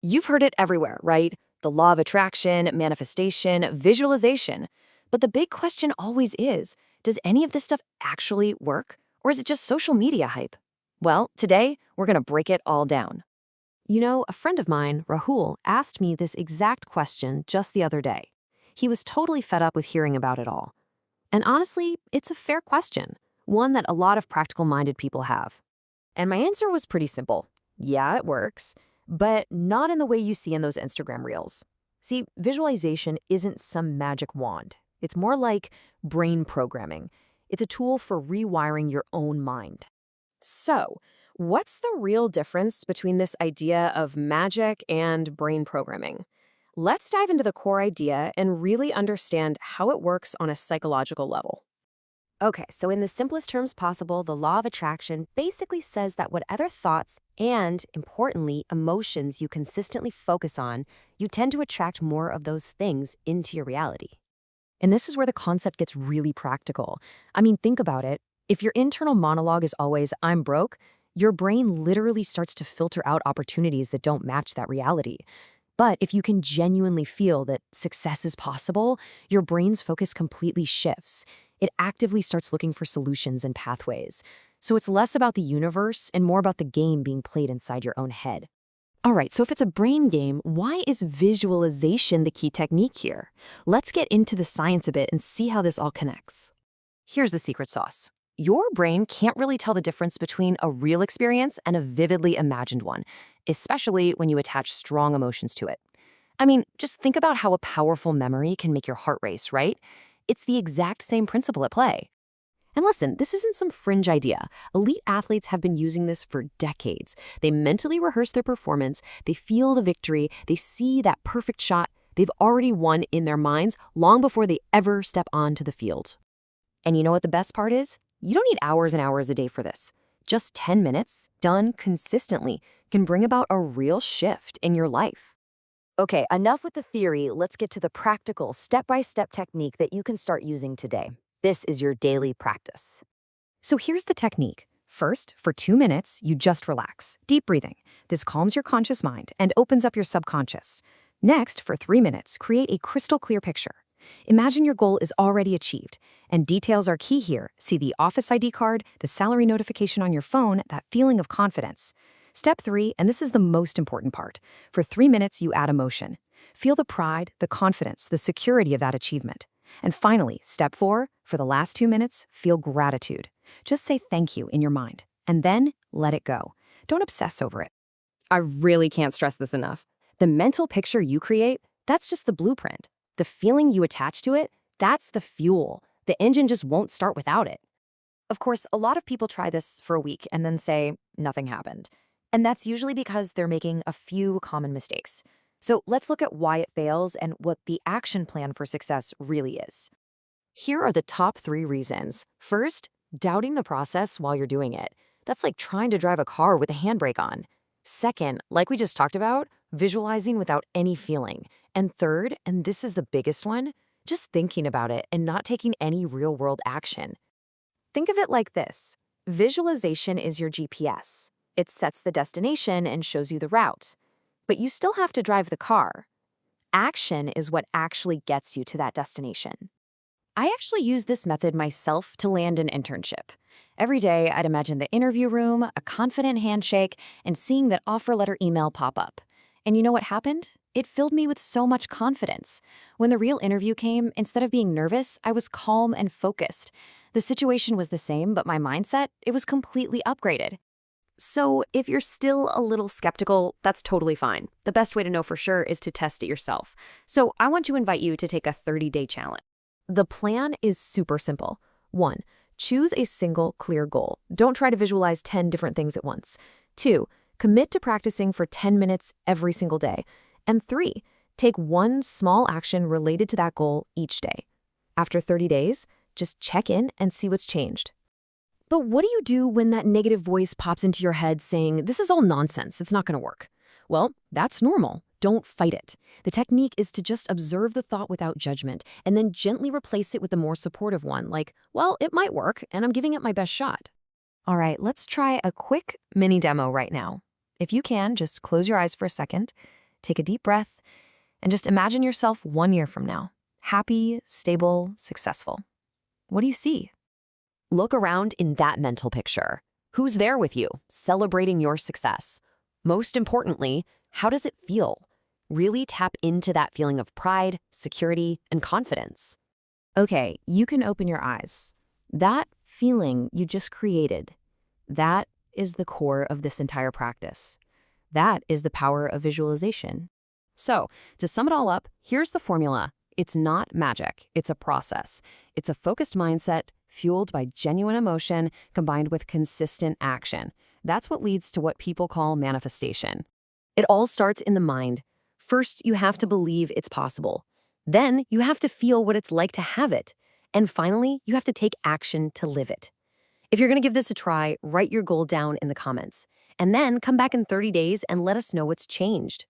You've heard it everywhere, right? The law of attraction, manifestation, visualization. But the big question always is, does any of this stuff actually work? Or is it just social media hype? Well, today, we're going to break it all down. You know, a friend of mine, Rahul, asked me this exact question just the other day. He was totally fed up with hearing about it all. And honestly, it's a fair question, one that a lot of practical-minded people have. And my answer was pretty simple. Yeah, it works, but not in the way you see in those Instagram reels. See, visualization isn't some magic wand. It's more like brain programming. It's a tool for rewiring your own mind. So, what's the real difference between this idea of magic and brain programming? Let's dive into the core idea and really understand how it works on a psychological level. Okay, so in the simplest terms possible, the law of attraction basically says that whatever thoughts and, importantly, emotions you consistently focus on, you tend to attract more of those things into your reality. And this is where the concept gets really practical. I mean, think about it. If your internal monologue is always, I'm broke, your brain literally starts to filter out opportunities that don't match that reality. But if you can genuinely feel that success is possible, your brain's focus completely shifts. It actively starts looking for solutions and pathways. So it's less about the universe and more about the game being played inside your own head. All right, so if it's a brain game, why is visualization the key technique here? Let's get into the science a bit and see how this all connects. Here's the secret sauce. Your brain can't really tell the difference between a real experience and a vividly imagined one, especially when you attach strong emotions to it. I mean, just think about how a powerful memory can make your heart race, right? It's the exact same principle at play. And listen, this isn't some fringe idea. Elite athletes have been using this for decades. They mentally rehearse their performance, they feel the victory, they see that perfect shot. They've already won in their minds long before they ever step onto the field. And you know what the best part is? You don't need hours and hours a day for this. Just 10 minutes, done consistently, can bring about a real shift in your life. Okay, enough with the theory. Let's get to the practical, step-by-step technique that you can start using today. This is your daily practice. So here's the technique. First, for 2 minutes, you just relax. Deep breathing. This calms your conscious mind and opens up your subconscious. Next, for 3 minutes, create a crystal clear picture. Imagine your goal is already achieved, and details are key here. See the office ID card, the salary notification on your phone, that feeling of confidence. Step 3, and this is the most important part. For 3 minutes, you add emotion. Feel the pride, the confidence, the security of that achievement. And finally, step 4, for the last 2 minutes, feel gratitude. Just say thank you in your mind, and then let it go. Don't obsess over it. I really can't stress this enough. The mental picture you create, that's just the blueprint. The feeling you attach to it, that's the fuel. The engine just won't start without it. Of course, a lot of people try this for a week and then say, nothing happened. And that's usually because they're making a few common mistakes. So let's look at why it fails and what the action plan for success really is. Here are the top 3 reasons. First, doubting the process while you're doing it. That's like trying to drive a car with the handbrake on. Second, like we just talked about, visualizing without any feeling. And third, and this is the biggest one, just thinking about it and not taking any real-world action. Think of it like this. Visualization is your GPS. It sets the destination and shows you the route. But you still have to drive the car. Action is what actually gets you to that destination. I actually use this method myself to land an internship. Every day, I'd imagine the interview room, a confident handshake, and seeing that offer letter email pop up. And you know what happened? It filled me with so much confidence. When the real interview came, instead of being nervous, I was calm and focused. The situation was the same, but my mindset, it was completely upgraded. So if you're still a little skeptical, that's totally fine. The best way to know for sure is to test it yourself. So I want to invite you to take a 30-day challenge. The plan is super simple. 1, choose a single clear goal. Don't try to visualize 10 different things at once. 2, commit to practicing for 10 minutes every single day. And 3, take one small action related to that goal each day. After 30 days, just check in and see what's changed. But what do you do when that negative voice pops into your head saying, this is all nonsense, it's not going to work? Well, that's normal. Don't fight it. The technique is to just observe the thought without judgment and then gently replace it with a more supportive one, like, well, it might work and I'm giving it my best shot. All right, let's try a quick mini demo right now. If you can, just close your eyes for a second. take a deep breath, and just imagine yourself 1 year from now. Happy, stable, successful. What do you see? Look around in that mental picture. Who's there with you, celebrating your success? Most importantly, how does it feel? Really tap into that feeling of pride, security, and confidence. Okay, you can open your eyes. That feeling you just created, that is the core of this entire practice. That is the power of visualization. So, to sum it all up, here's the formula. It's not magic, it's a process. It's a focused mindset fueled by genuine emotion combined with consistent action. That's what leads to what people call manifestation. It all starts in the mind. First, you have to believe it's possible. Then, you have to feel what it's like to have it. And finally, you have to take action to live it. If you're going to give this a try, write your goal down in the comments. And then come back in 30 days and let us know what's changed.